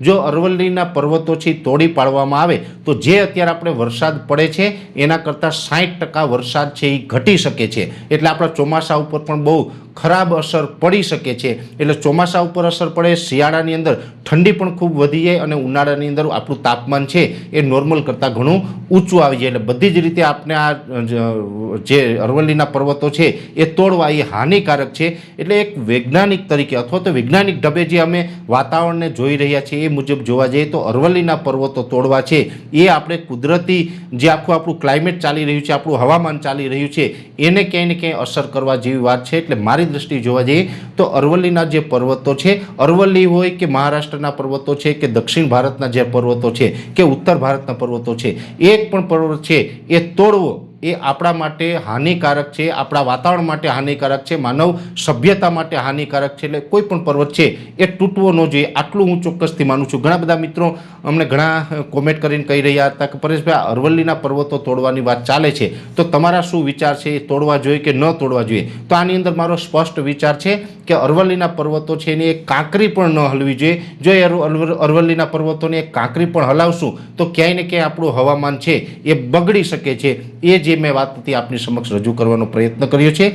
જો અરવલ્લીના પર્વતો છે તોડી પાડવામાં આવે તો જે અત્યારે આપણે વરસાદ પડે છે એના કરતાં 60% વરસાદ છે એ ઘટી શકે છે, એટલે આપણા ચોમાસા ઉપર પણ બહુ ખરાબ અસર પડી શકે છે। એટલે ચોમાસા ઉપર અસર પડે, શિયાળાની અંદર ઠંડી પણ ખૂબ વધી જાય અને ઉનાળાની અંદર આપણું તાપમાન છે એ નોર્મલ કરતાં ઘણું ઊંચું આવી જાય। એટલે બધી જ રીતે આપણે આ જે અરવલ્લીના પર્વતો છે એ તોડવા એ હાનિકારક છે। એટલે એક વૈજ્ઞાનિક તરીકે અથવા તો વૈજ્ઞાનિક ઢબે જે અમે વાતાવરણને જોઈ રહ્યા છીએ એ મુજબ જોવા જઈએ તો અરવલ્લીના પર્વતો તોડવા છે એ આપણે કુદરતી જે આખું આપણું ક્લાઇમેટ ચાલી રહ્યું છે, આપણું હવામાન ચાલી રહ્યું છે એને ક્યાંય ને ક્યાંય અસર કરવા જેવી વાત છે। એટલે મારી દ્રષ્ટિએ જોવા જઈએ તો અરવલ્લીના જે પર્વતો છે, અરવલ્લી હોય કે મહારાષ્ટ્રના પર્વતો છે કે દક્ષિણ ભારતના જે પર્વતો છે કે ઉત્તર ભારતના પર્વતો છે, એક પણ પર્વત છે એ તોડવો એ આપણા માટે હાનિકારક છે, આપણા વાતાવરણ માટે હાનિકારક છે, માનવ સભ્યતા માટે હાનિકારક છે। એટલે કોઈ પણ પર્વત છે એ તૂટવો ન જોઈએ, આટલું હું ચોક્કસથી માનું છું। ઘણા બધા મિત્રો અમને ઘણા કોમેન્ટ કરીને કહી રહ્યા હતા કે પરેશભાઈ અરવલ્લીના પર્વતો તોડવાની વાત ચાલે છે તો તમારા શું વિચાર છે, એ તોડવા જોઈએ કે ન તોડવા જોઈએ? તો આની અંદર મારો સ્પષ્ટ વિચાર છે કે અરવલ્લીના પર્વતો છે એની એક કાંકરી પણ ન હલવી જોઈએ। જો એ અરવલ્લીના પર્વતોની એક કાંકરી પણ હલાવશું તો ક્યાંય ને ક્યાંય આપણું હવામાન છે એ બગડી શકે છે। એ જે મેં વાત હતી આપની સમક્ષ રજૂ કરવાનો પ્રયત્ન કર્યો છે।